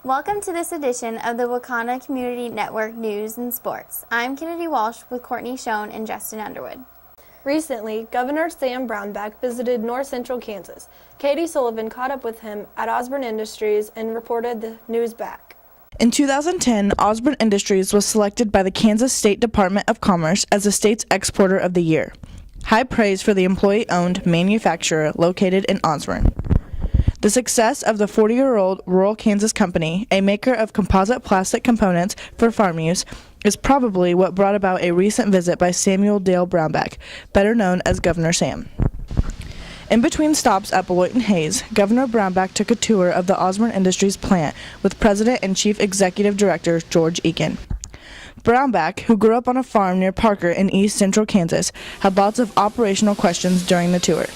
Welcome to this edition of the Waconda Community Network News and Sports. I'm Kennedy Walsh with Courtney Schoen and Justin Underwood. Recently, Governor Sam Brownback visited north central Kansas. Katie Sullivan caught up with him at Osborne Industries and reported the news back. In 2010, Osborne Industries was selected by the Kansas State Department of Commerce as the state's Exporter of the Year. High praise for the employee-owned manufacturer located in Osborne. The success of the 40-year-old rural Kansas company, a maker of composite plastic components for farm use, is probably what brought about a recent visit by Samuel Dale Brownback, better known as Governor Sam. In between stops at Beloit and Hayes, Governor Brownback took a tour of the Osborne Industries plant with President and Chief Executive Director George Eakin. Brownback, who grew up on a farm near Parker in east central Kansas, had lots of operational questions during the tour.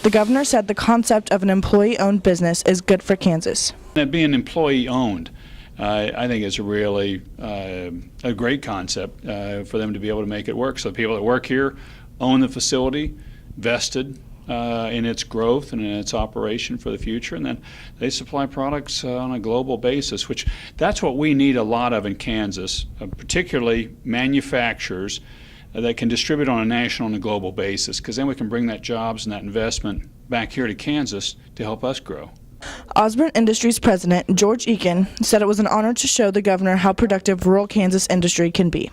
The governor said the concept of an employee-owned business is good for Kansas. Being employee-owned, I think it's really a great concept for them to be able to make it work. So people that work here own the facility, vested in its growth and in its operation for the future, and then they supply products on a global basis, which that's what we need a lot of in Kansas, particularly manufacturers that can distribute on a national and a global basis, because then we can bring that jobs and that investment back here to Kansas to help us grow. Osborne Industries President George Eakin said it was an honor to show the governor how productive rural Kansas industry can be.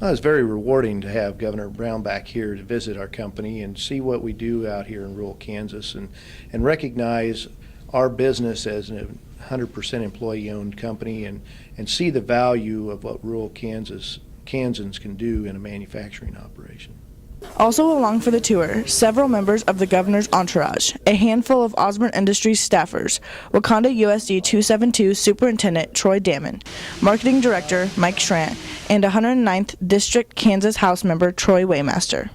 Well, it's very rewarding to have Governor Brownback here to visit our company and see what we do out here in rural Kansas and recognize our business as a 100% employee-owned company and see the value of what rural Kansans can do in a manufacturing operation. Also along for the tour, several members of the governor's entourage, a handful of Osborne Industries staffers, Waconda USD 272 Superintendent Troy Damon, Marketing Director Mike Schrant, and 109th District Kansas House Member Troy Waymaster.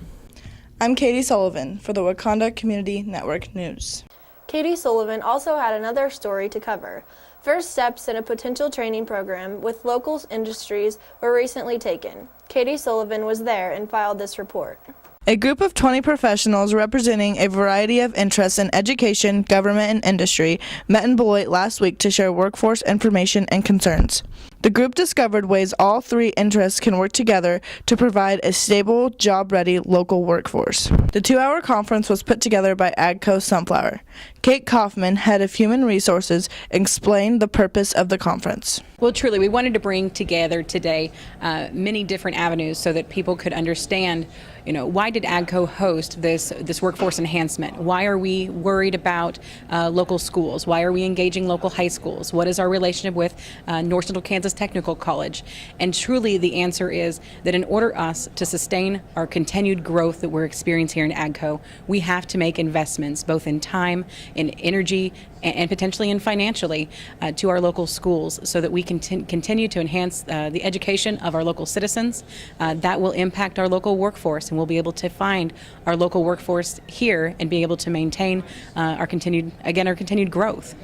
I'm Katie Sullivan for the Waconda Community Network News. Katie Sullivan also had another story to cover. First steps in a potential training program with local industries were recently taken. Katie Sullivan was there and filed this report. A group of 20 professionals representing a variety of interests in education, government, and industry met in Beloit last week to share workforce information and concerns. The group discovered ways all three interests can work together to provide a stable, job-ready local workforce. The 2-hour conference was put together by AGCO Sunflower. Kate Kaufman, head of human resources, explained the purpose of the conference. Well, truly, we wanted to bring together today many different avenues so that people could understand, why did AGCO host this workforce enhancement? Why are we worried about local schools? Why are we engaging local high schools? What is our relationship with North Central Kansas Technical College? And truly, the answer is that in order us to sustain our continued growth that we're experiencing here in AGCO, we have to make investments both in time, in energy, and potentially in financially to our local schools so that we can continue to enhance the education of our local citizens. That will impact our local workforce, and we'll be able to find our local workforce here and be able to maintain our continued growth.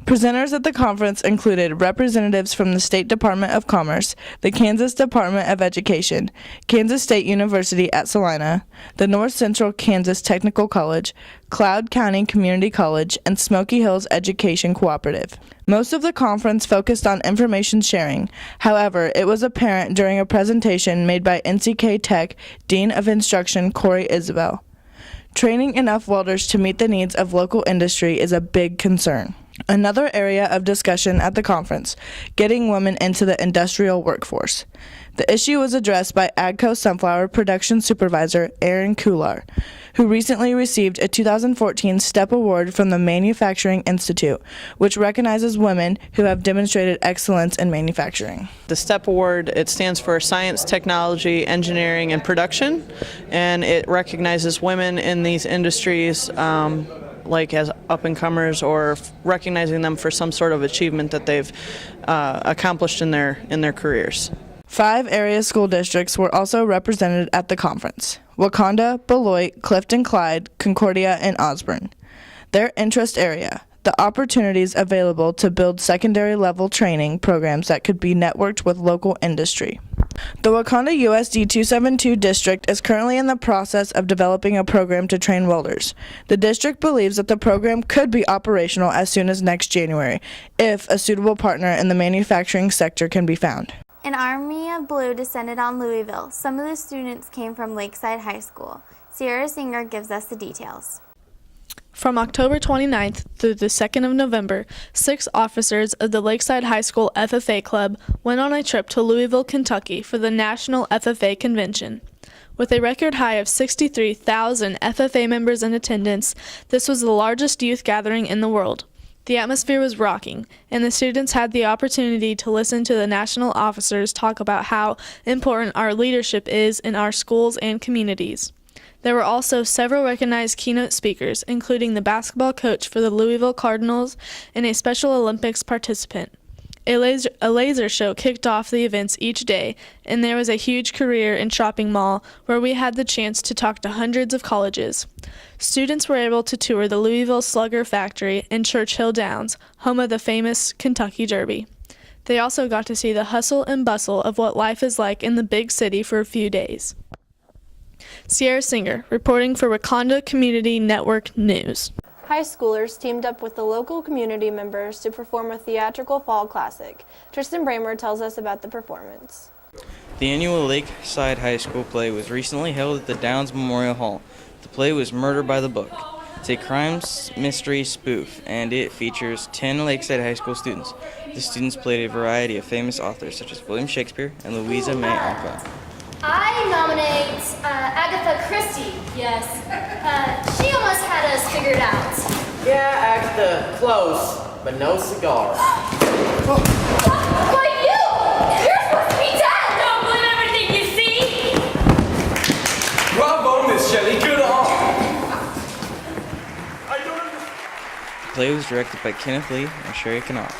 Presenters at the conference included representatives from the State Department of Commerce, the Kansas Department of Education, Kansas State University at Salina, the North Central Kansas Technical College, Cloud County Community College, and Smoky Hills Education Cooperative. Most of the conference focused on information sharing. However, it was apparent during a presentation made by NCK Tech Dean of Instruction Corey Isabel. Training enough welders to meet the needs of local industry is a big concern. Another area of discussion at the conference, getting women into the industrial workforce. The issue was addressed by AGCO Sunflower Production Supervisor Aaron Kular, who recently received a 2014 STEP Award from the Manufacturing Institute, which recognizes women who have demonstrated excellence in manufacturing. The STEP Award, it stands for Science, Technology, Engineering, and Production, and it recognizes women in these industries like as up-and-comers or recognizing them for some sort of achievement that they've accomplished in their careers. 5 area school districts were also represented at the conference: Waconda, Beloit, Clifton Clyde, Concordia, and Osborne. Their interest area: the opportunities available to build secondary level training programs that could be networked with local industry. The Waconda USD 272 district is currently in the process of developing a program to train welders. The district believes that the program could be operational as soon as next January, if a suitable partner in the manufacturing sector can be found. An army of blue descended on Louisville. Some of the students came from Lakeside High School. Sierra Singer gives us the details. From October 29th through the 2nd of November, 6 officers of the Lakeside High School FFA Club went on a trip to Louisville, Kentucky for the National FFA Convention. With a record high of 63,000 FFA members in attendance, this was the largest youth gathering in the world. The atmosphere was rocking, and the students had the opportunity to listen to the national officers talk about how important our leadership is in our schools and communities. There were also several recognized keynote speakers, including the basketball coach for the Louisville Cardinals and a Special Olympics participant. A laser show kicked off the events each day, and there was a huge career and shopping mall where we had the chance to talk to hundreds of colleges. Students were able to tour the Louisville Slugger Factory and Churchill Downs, home of the famous Kentucky Derby. They also got to see the hustle and bustle of what life is like in the big city for a few days. Sierra Singer, reporting for Waconda Community Network News. High schoolers teamed up with the local community members to perform a theatrical fall classic. Tristan Bramer tells us about the performance. The annual Lakeside High School play was recently held at the Downs Memorial Hall. The play was Murder by the Book. It's a crime mystery spoof, and it features 10 Lakeside High School students. The students played a variety of famous authors such as William Shakespeare and Louisa May Alcott. I nominate Agatha Christie. Yes. She almost had us figured out. Yeah, Agatha, close, but no cigar. But you're supposed to be dead! Don't believe everything you see! Bravo, Miss Shelley, good on! The play was directed by Kenneth Lee and Sherry Knopf.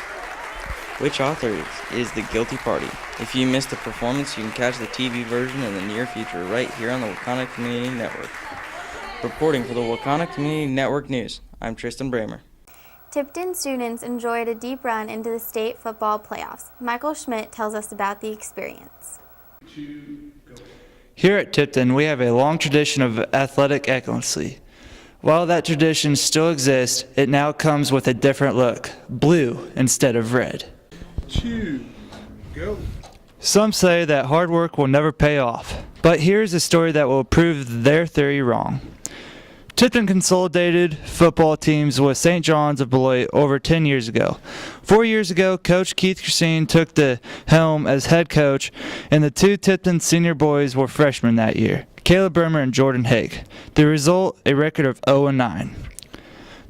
Which author is the guilty party? If you missed the performance, you can catch the TV version in the near future right here on the Waconda Community Network. Reporting for the Waconda Community Network News, I'm Tristan Bramer. Tipton students enjoyed a deep run into the state football playoffs. Michael Schmidt tells us about the experience. Here at Tipton, we have a long tradition of athletic excellency. While that tradition still exists, it now comes with a different look, blue instead of red. Some say that hard work will never pay off, but here's a story that will prove their theory wrong. Tipton consolidated football teams with St. John's of Beloit over 10 years ago. 4 years ago, Coach Keith Christine took the helm as head coach, and the 2 Tipton senior boys were freshmen that year, Caleb Bremer and Jordan Hake. The result, a record of 0-9.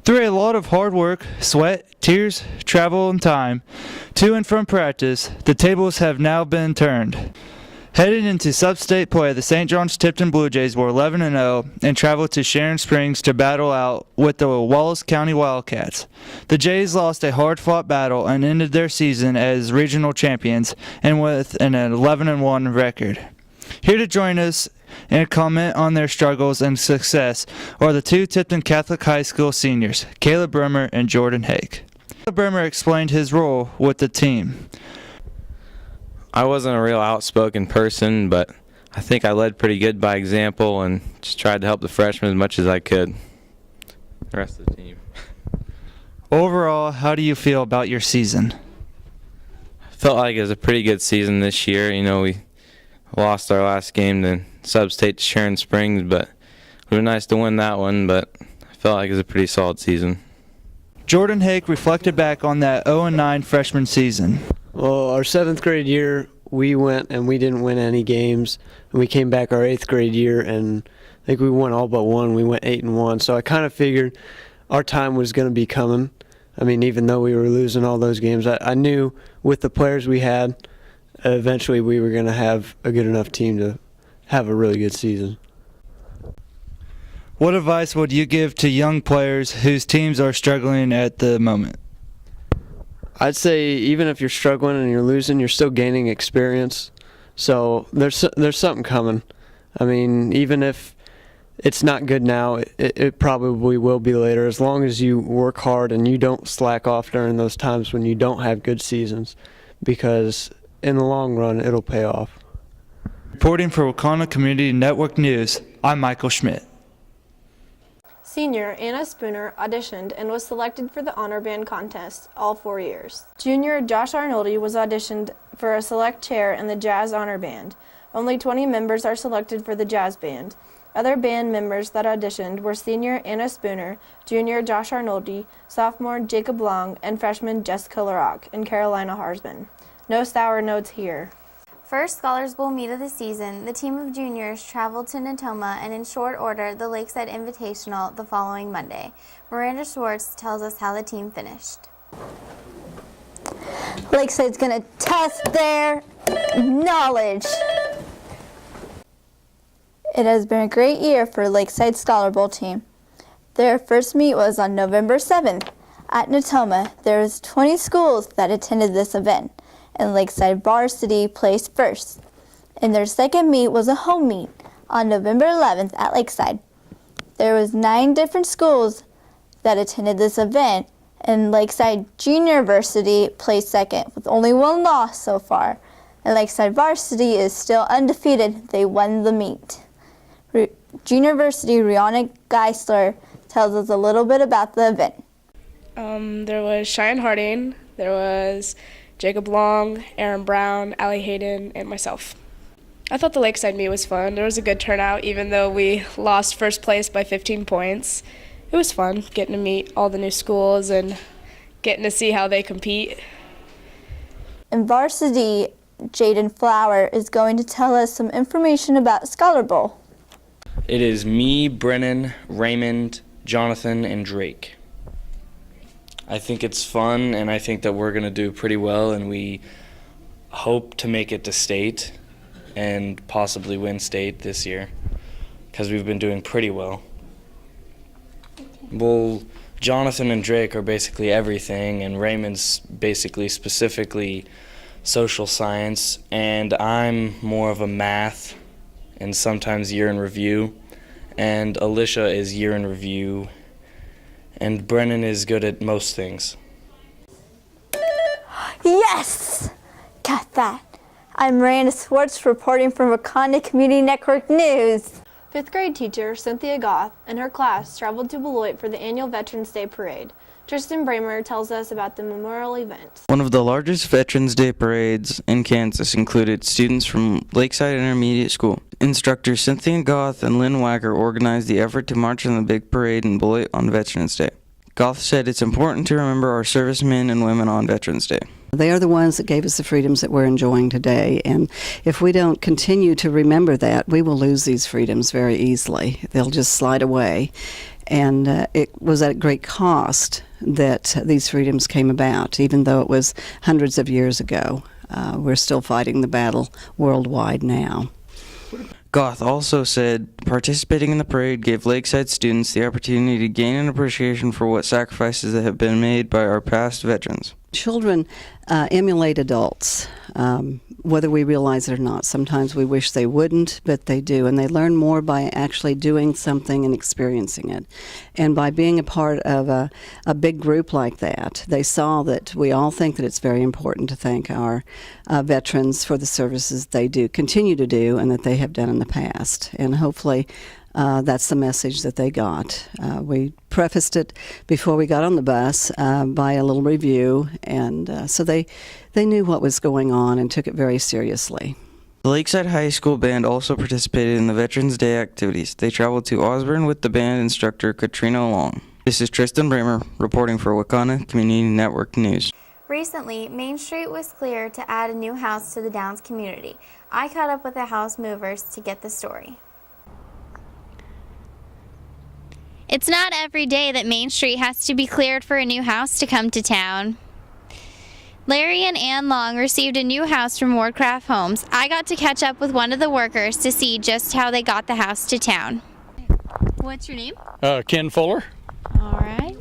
Through a lot of hard work, sweat, tears, travel, and time, to and from practice, the tables have now been turned. Headed into sub-state play, the St. John's Tipton Blue Jays were 11-0 and traveled to Sharon Springs to battle out with the Wallace County Wildcats. The Jays lost a hard-fought battle and ended their season as regional champions and with an 11-1 record. Here to join us and comment on their struggles and success are the 2 Tipton Catholic High School seniors, Caleb Bremer and Jordan Hake. Caleb Bremer explained his role with the team. I wasn't a real outspoken person, but I think I led pretty good by example and just tried to help the freshmen as much as I could. The rest of the team. Overall, how do you feel about your season? I felt like it was a pretty good season this year. You know, we lost our last game to sub-state to Sharon Springs, but it was nice to win that one, but I felt like it was a pretty solid season. Jordan Hake reflected back on that 0-9 freshman season. Well, our 7th grade year, we went and we didn't win any games, and we came back our 8th grade year, and I think we won all but one. We went 8-1, so I kind of figured our time was going to be coming. I mean, even though we were losing all those games, I knew with the players we had, eventually we were going to have a good enough team to have a really good season. What advice would you give to young players whose teams are struggling at the moment? I'd say even if you're struggling and you're losing, you're still gaining experience. So there's something coming. I mean, even if it's not good now, it probably will be later, as long as you work hard and you don't slack off during those times when you don't have good seasons, because in the long run, it'll pay off. Reporting for Waconda Community Network News, I'm Michael Schmidt. Senior Anna Spooner auditioned and was selected for the Honor Band contest all 4 years. Junior Josh Arnoldi was auditioned for a select chair in the Jazz Honor Band. Only 20 members are selected for the Jazz Band. Other band members that auditioned were senior Anna Spooner, junior Josh Arnoldi, sophomore Jacob Long, and freshman Jessica LaRock and Carolina Harsman. No sour notes here. First Scholars Bowl meet of the season, the team of juniors traveled to Natoma and in short order the Lakeside Invitational the following Monday. Miranda Schwartz tells us how the team finished. Lakeside's going to test their knowledge. It has been a great year for Lakeside Scholar Bowl team. Their first meet was on November 7th. At Natoma, there was 20 schools that attended this event, and Lakeside Varsity placed first. And their second meet was a home meet on November 11th at Lakeside. There was 9 different schools that attended this event, and Lakeside Junior Varsity placed second with only 1 loss so far. And Lakeside Varsity is still undefeated. They won the meet. Junior Varsity Rihanna Geisler tells us a little bit about the event. There was Cheyenne Harding, there was Jacob Long, Aaron Brown, Allie Hayden, and myself. I thought the Lakeside meet was fun. There was a good turnout, even though we lost first place by 15 points. It was fun getting to meet all the new schools and getting to see how they compete. In varsity, Jaden Flower is going to tell us some information about Scholar Bowl. It is me, Brennan, Raymond, Jonathan, and Drake. I think it's fun, and I think that we're going to do pretty well, and we hope to make it to state and possibly win state this year because we've been doing pretty well. Well, Jonathan and Drake are basically everything, and Raymond's basically specifically social science, and I'm more of a math and sometimes year in review, and Alicia is year in review, and Brennan is good at most things. Yes! Got that. I'm Miranda Schwartz reporting from Waconda Community Network News. 5th grade teacher Cynthia Goff and her class traveled to Beloit for the annual Veterans Day Parade. Tristan Bramer tells us about the memorial event. One of the largest Veterans Day parades in Kansas included students from Lakeside Intermediate School. Instructors Cynthia Goth and Lynn Wagger organized the effort to march in the big parade in Beloit on Veterans Day. Goth said it's important to remember our servicemen and women on Veterans Day. They are the ones that gave us the freedoms that we're enjoying today, and if we don't continue to remember that, we will lose these freedoms very easily. They'll just slide away, and it was at great cost that these freedoms came about, even though it was hundreds of years ago. We're still fighting the battle worldwide now. Goth also said participating in the parade gave Lakeside students the opportunity to gain an appreciation for what sacrifices that have been made by our past veterans. Children emulate adults, whether we realize it or not. Sometimes we wish they wouldn't, but they do, and they learn more by actually doing something and experiencing it. And by being a part of a big group like that, they saw that we all think that it's very important to thank our veterans for the services they do, continue to do, and that they have done in the past. And hopefully that's the message that they got. We prefaced it before we got on the bus by a little review, and so they knew what was going on and took it very seriously. The Lakeside High School band also participated in the Veterans Day activities. They traveled to Osborne with the band instructor Katrina Long. This is Tristan Bramer reporting for Waconda Community Network News. Recently, Main Street was cleared to add a new house to the Downs community. I caught up with the house movers to get the story. It's not every day that Main Street has to be cleared for a new house to come to town. Larry and Ann Long received a new house from Wardcraft Homes. I got to catch up with one of the workers to see just how they got the house to town. What's your name? Ken Fuller. All right.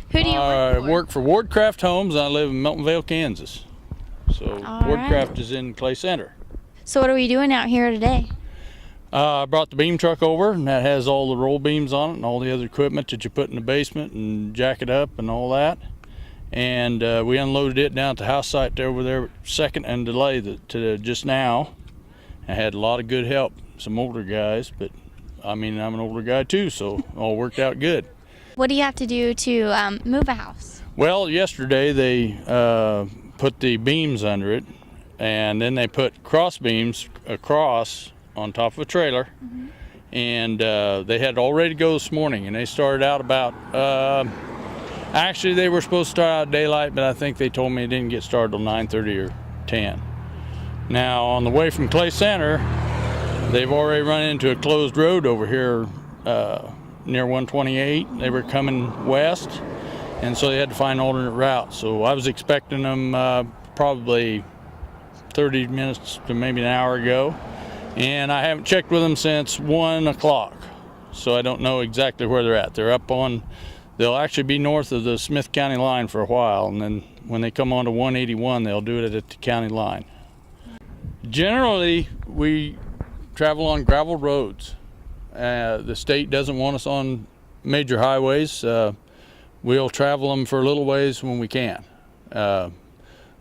Who do you work for? I work for Wardcraft Homes. I live in Miltonville, Kansas. So Wardcraft is in Clay Center. So what are we doing out here today? I brought the beam truck over, and that has all the roll beams on it and all the other equipment that you put in the basement and jack it up and all that. And we unloaded it down at the house site over there, second and delay to just now. I had a lot of good help, some older guys, but I mean, I'm an older guy too, so it all worked out good. What do you have to do to move a house? Well, yesterday they put the beams under it, and then they put cross beams across on top of a trailer, and they had it all ready to go this morning, and they started out about, actually they were supposed to start out at daylight, but I think they told me it didn't get started till 9:30 or 10. Now, on the way from Clay Center, they've already run into a closed road over here near 128. They were coming west, and so they had to find an alternate route. So I was expecting them probably 30 minutes to maybe an hour ago, and I haven't checked with them since 1 o'clock. So I don't know exactly where they're at. They're up on, they'll actually be north of the Smith County line for a while, and then when they come on to 181, they'll do it at the county line. Generally, we travel on gravel roads. The state doesn't want us on major highways. We'll travel them for a little ways when we can. A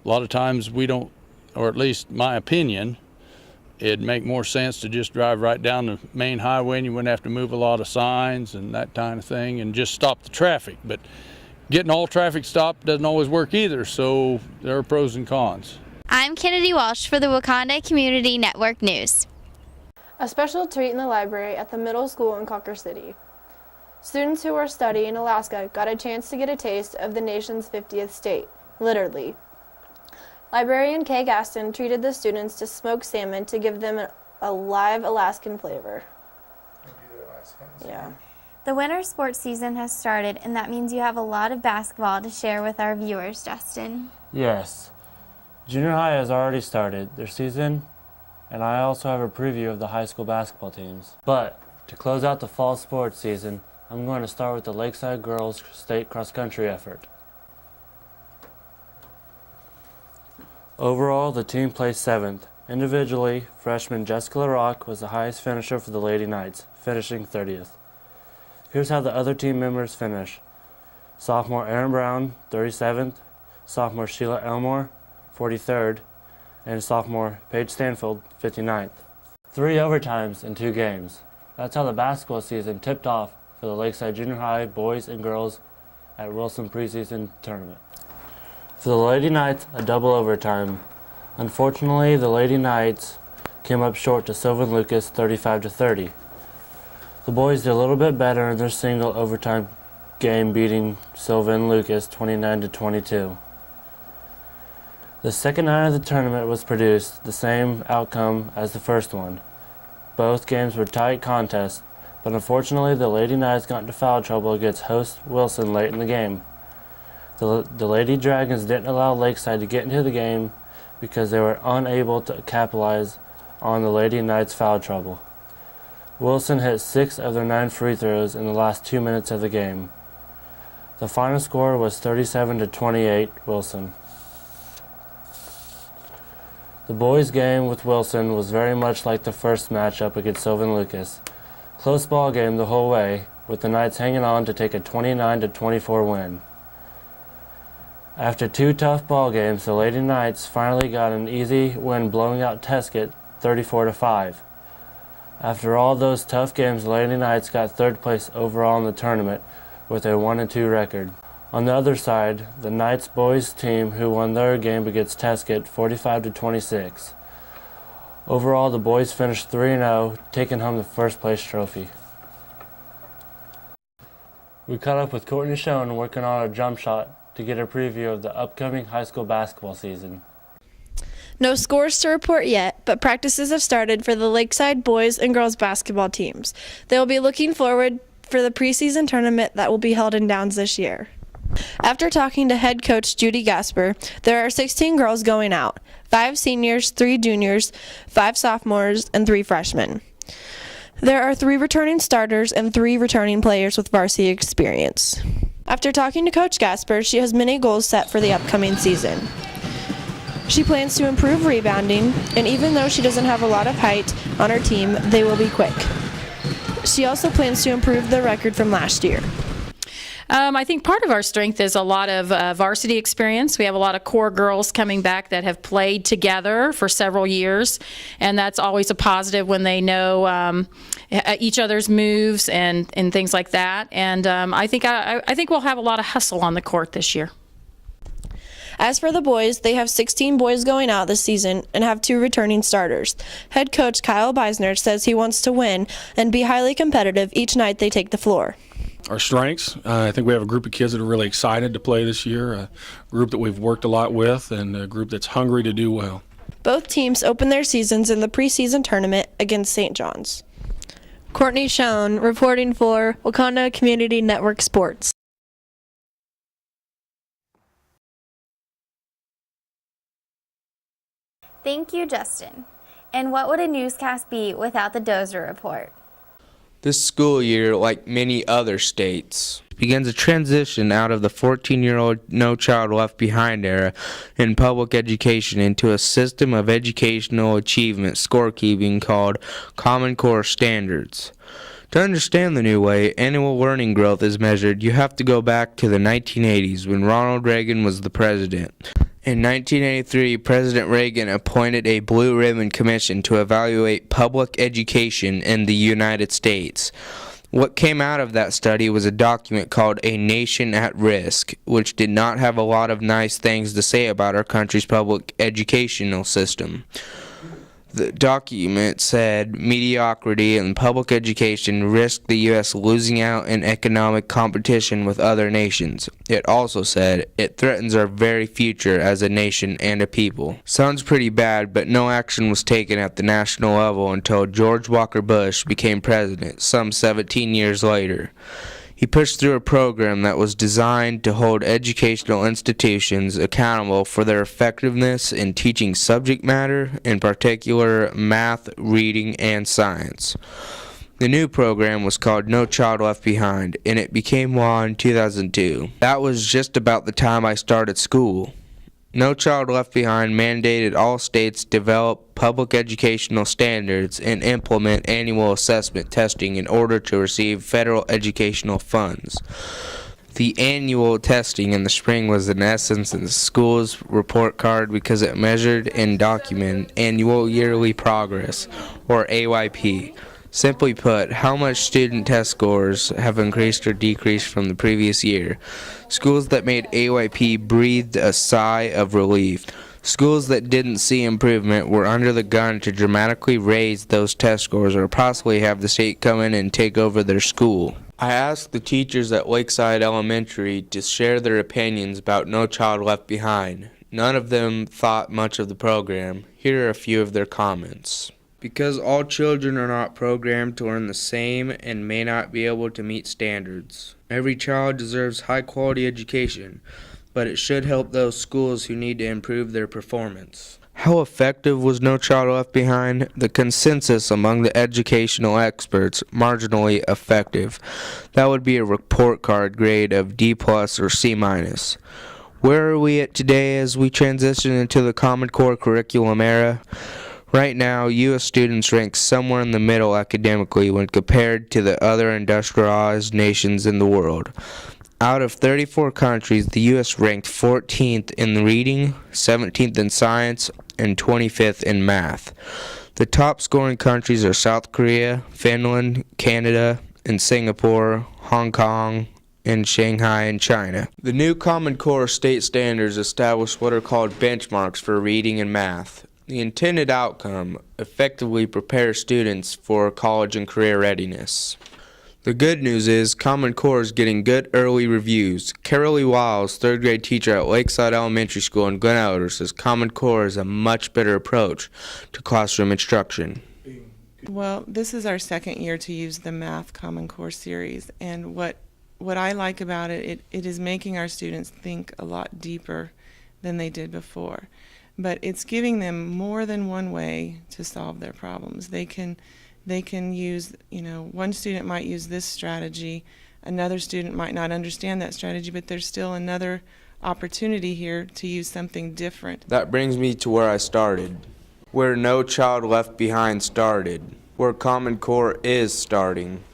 lot of times we don't, or at least my opinion, it'd make more sense to just drive right down the main highway and you wouldn't have to move a lot of signs and that kind of thing and just stop the traffic. But getting all traffic stopped doesn't always work either, so there are pros and cons. I'm Kennedy Walsh for the Waconda Community Network News. A special treat in the library at the middle school in Cawker City. Students who were studying in Alaska got a chance to get a taste of the nation's 50th state, literally. Librarian Kay Gaston treated the students to smoked salmon to give them a live Alaskan flavor. Yeah. The winter sports season has started, and that means you have a lot of basketball to share with our viewers, Justin. Yes. Junior high has already started their season, and I also have a preview of the high school basketball teams. But to close out the fall sports season, I'm going to start with the Lakeside girls state cross-country effort. Overall, the team placed 7th. Individually, freshman Jessica LaRock was the highest finisher for the Lady Knights, finishing 30th. Here's how the other team members finished. Sophomore Aaron Brown, 37th. Sophomore Sheila Elmore, 43rd. And sophomore Paige Stanfield, 59th. 3 overtimes in 2 games. That's how the basketball season tipped off for the Lakeside Junior High boys and girls at Wilson preseason tournament. For the Lady Knights, a double overtime. Unfortunately, the Lady Knights came up short to Sylvan Lucas 35-30. The boys did a little bit better in their single overtime game, beating Sylvan Lucas 29-22. The second night of the tournament was produced, the same outcome as the first one. Both games were tight contests, but unfortunately the Lady Knights got into foul trouble against host Wilson late in the game. The Lady Dragons didn't allow Lakeside to get into the game because they were unable to capitalize on the Lady Knights' foul trouble. Wilson hit 6 of their 9 free throws in the last 2 minutes of the game. The final score was 37-28 Wilson. The boys' game with Wilson was very much like the first matchup against Sylvan Lucas. Close ball game the whole way, with the Knights hanging on to take a 29-24 win. After 2 tough ball games, the Lady Knights finally got an easy win, blowing out Tesket 34-5. After all those tough games, the Lady Knights got 3rd place overall in the tournament with a 1-2 record. On the other side, the Knights boys team, who won their game against Tesket 45-26. Overall, the boys finished 3-0, taking home the 1st place trophy. We caught up with Courtney Schoen working on a jump shot to get a preview of the upcoming high school basketball season. No scores to report yet, but practices have started for the Lakeside boys and girls basketball teams. They will be looking forward for the preseason tournament that will be held in Downs this year. After talking to head coach Judy Gasper, there are 16 girls going out, 5 seniors, 3 juniors, 5 sophomores, and 3 freshmen. There are 3 returning starters and 3 returning players with varsity experience. After talking to Coach Gasper, she has many goals set for the upcoming season. She plans to improve rebounding, and even though she doesn't have a lot of height on her team, they will be quick. She also plans to improve the record from last year. I think part of our strength is a lot of varsity experience. We have a lot of core girls coming back that have played together for several years, and that's always a positive when they know each other's moves and things like that. And I think we'll have a lot of hustle on the court this year. As for the boys, they have 16 boys going out this season and have 2 returning starters. Head coach Kyle Beisner says he wants to win and be highly competitive each night they take the floor. Our strengths, I think we have a group of kids that are really excited to play this year, a group that we've worked a lot with, and a group that's hungry to do well. Both teams open their seasons in the preseason tournament against St. John's. Courtney Schoen reporting for Waconda Community Network Sports. Thank you, Justin. And what would a newscast be without the Dozer Report? This school year, like many other states, begins a transition out of the 14-year-old No Child Left Behind era in public education into a system of educational achievement scorekeeping called Common Core Standards. To understand the new way annual learning growth is measured, you have to go back to the 1980s when Ronald Reagan was the president. In 1983, President Reagan appointed a Blue Ribbon Commission to evaluate public education in the United States. What came out of that study was a document called A Nation at Risk, which did not have a lot of nice things to say about our country's public educational system. The document said mediocrity in public education risked the U.S. losing out in economic competition with other nations. It also said it threatens our very future as a nation and a people. Sounds pretty bad, but no action was taken at the national level until George Walker Bush became president some 17 years later. He pushed through a program that was designed to hold educational institutions accountable for their effectiveness in teaching subject matter, in particular math, reading, and science. The new program was called No Child Left Behind, and it became law in 2002. That was just about the time I started school. No Child Left Behind mandated all states develop public educational standards and implement annual assessment testing in order to receive federal educational funds. The annual testing in the spring was in essence a school's report card because it measured and documented annual yearly progress, or AYP. Simply put, how much student test scores have increased or decreased from the previous year. Schools that made AYP breathed a sigh of relief. Schools that didn't see improvement were under the gun to dramatically raise those test scores or possibly have the state come in and take over their school. I asked the teachers at Lakeside Elementary to share their opinions about No Child Left Behind. None of them thought much of the program. Here are a few of their comments. Because all children are not programmed to learn the same and may not be able to meet standards. Every child deserves high-quality education, but it should help those schools who need to improve their performance. How effective was No Child Left Behind? The consensus among the educational experts, marginally effective. That would be a report card grade of D+ or C-. Where are we at today as we transition into the Common Core curriculum era? Right now, U.S. students rank somewhere in the middle academically when compared to the other industrialized nations in the world. Out of 34 countries, the U.S. ranked 14th in reading, 17th in science, and 25th in math. The top scoring countries are South Korea, Finland, Canada, and Singapore, Hong Kong, and Shanghai and China. The new Common Core state standards establish what are called benchmarks for reading and math. The intended outcome effectively prepares students for college and career readiness. The good news is Common Core is getting good early reviews. Carolee Wiles, third grade teacher at Lakeside Elementary School in Glen Elder, says Common Core is a much better approach to classroom instruction. Well, this is our second year to use the Math Common Core series, and what I like about it is making our students think a lot deeper than they did before. But it's giving them more than one way to solve their problems. They can use, one student might use this strategy, another student might not understand that strategy, but there's still another opportunity here to use something different. That brings me to where I started, where No Child Left Behind started, where Common Core is starting.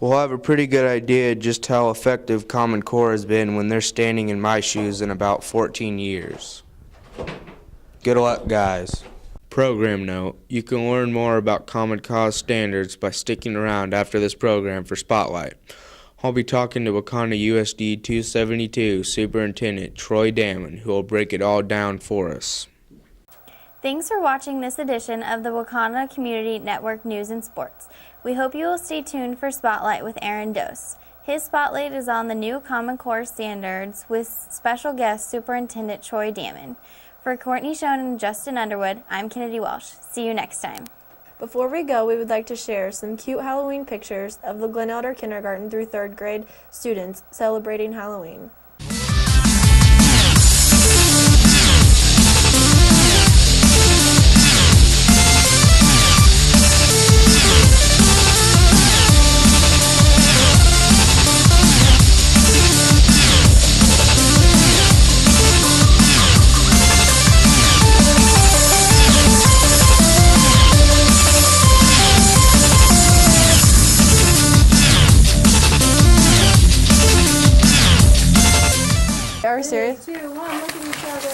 will have a pretty good idea just how effective Common Core has been when they're standing in my shoes in about 14 years. Good luck, guys. Program note: you can learn more about Common Cause standards by sticking around after this program for Spotlight. I'll be talking to Waconda USD 272 Superintendent Troy Damon, who will break it all down for us. Thanks for watching this edition of the Waconda Community Network News and Sports. We hope you will stay tuned for Spotlight with Aaron Dose. His spotlight is on the new Common Core standards with special guest Superintendent Troy Damon. For Courtney Schoen and Justin Underwood, I'm Kennedy Welsh. See you next time. Before we go, we would like to share some cute Halloween pictures of the Glen Elder Kindergarten through 3rd grade students celebrating Halloween. Are we serious? 3, 2, 1, look at each other.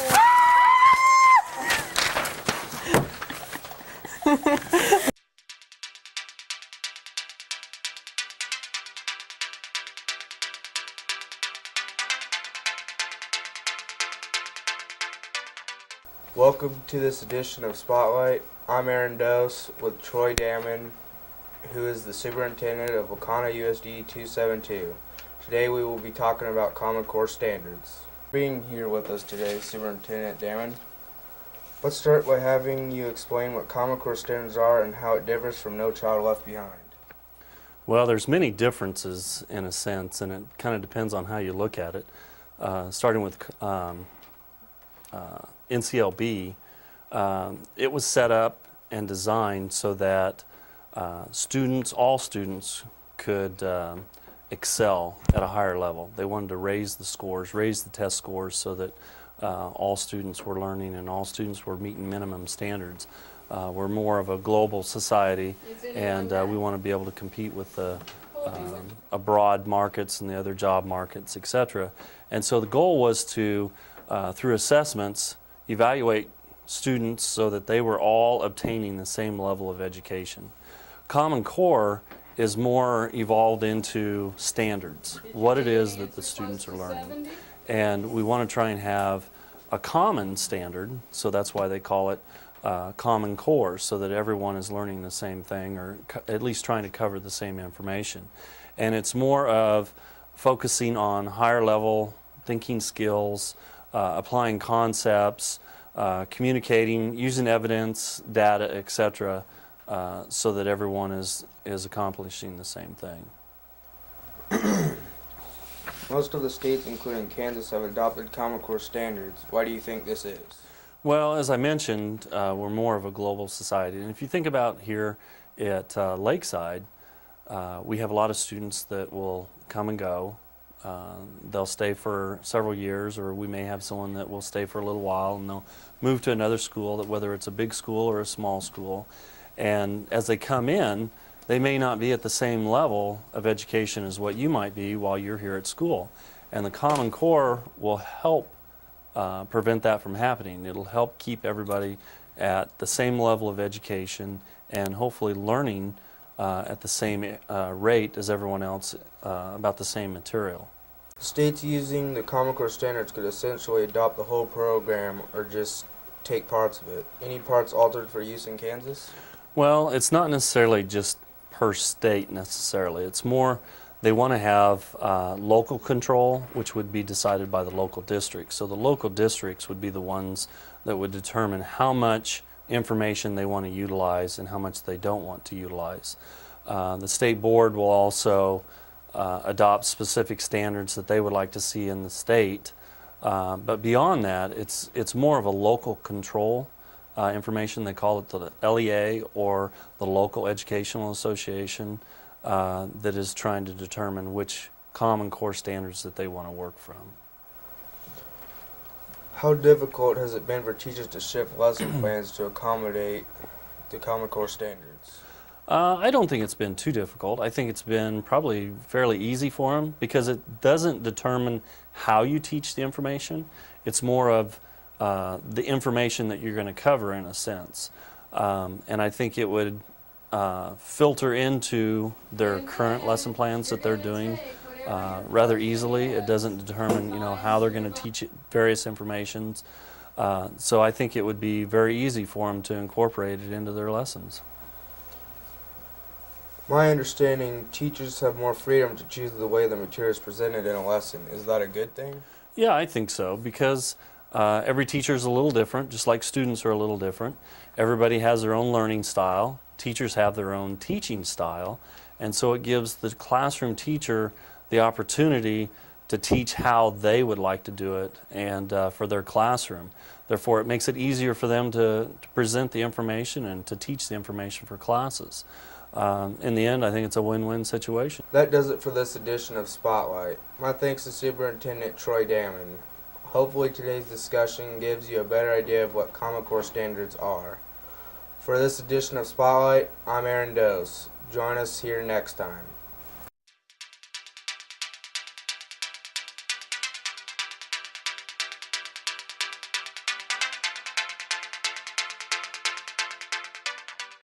Welcome to this edition of Spotlight. I'm Aaron Dose with Troy Damon, who is the superintendent of Waconda USD 272. Today we will be talking about Common Core standards. Being here with us today, Superintendent Damon, let's start by having you explain what Common Core standards are and how it differs from No Child Left Behind. Well, there's many differences in a sense, and it kind of depends on how you look at it. Starting with NCLB, it was set up and designed so that all students could excel at a higher level. They wanted to raise the scores, raise the test scores so that all students were learning and all students were meeting minimum standards. We're more of a global society, and we want to be able to compete with the abroad markets and the other job markets, etc. And so the goal was to, through assessments, evaluate students so that they were all obtaining the same level of education. Common Core is more evolved into standards, what it is that the students are learning. And we want to try and have a common standard, so that's why they call it Common Core, so that everyone is learning the same thing, or at least trying to cover the same information. And it's more of focusing on higher level thinking skills, applying concepts, communicating, using evidence, data, etc., so that everyone is accomplishing the same thing. Most of the states, including Kansas, have adopted Common Core standards. Why do you think this is? Well, as I mentioned, we're more of a global society. And if you think about here at Lakeside, we have a lot of students that will come and go. They'll stay for several years, or we may have someone that will stay for a little while and they'll move to another school, that whether it's a big school or a small school. And as they come in, they may not be at the same level of education as what you might be while you're here at school. And the Common Core will help prevent that from happening. It'll help keep everybody at the same level of education and hopefully learning at the same rate as everyone else about the same material. States using the Common Core standards could essentially adopt the whole program or just take parts of it. Any parts altered for use in Kansas? Well, it's not necessarily just per state necessarily. It's more they want to have local control, which would be decided by the local districts. So the local districts would be the ones that would determine how much information they want to utilize and how much they don't want to utilize. The state board will also adopt specific standards that they would like to see in the state. But beyond that, it's more of a local control information. They call it the LEA, or the Local Educational Association, that is trying to determine which Common Core standards that they want to work from. How difficult has it been for teachers to shift lesson plans to accommodate the Common Core standards? I don't think it's been too difficult. I think it's been probably fairly easy for them because it doesn't determine how you teach the information. It's more of the information that you're going to cover in a sense. And I think it would filter into their current lesson plans that they're doing rather easily. It doesn't determine, how they're going to teach various informations. So I think it would be very easy for them to incorporate it into their lessons. My understanding, teachers have more freedom to choose the way the material is presented in a lesson. Is that a good thing? Yeah, I think so, because every teacher is a little different, just like students are a little different. Everybody has their own learning style. Teachers have their own teaching style, and so it gives the classroom teacher the opportunity to teach how they would like to do it and for their classroom. Therefore, it makes it easier for them to present the information and to teach the information for classes. In the end, I think it's a win-win situation. That does it for this edition of Spotlight. My thanks to Superintendent Troy Damon. Hopefully today's discussion gives you a better idea of what Common Core standards are. For this edition of Spotlight, I'm Aaron Dose. Join us here next time.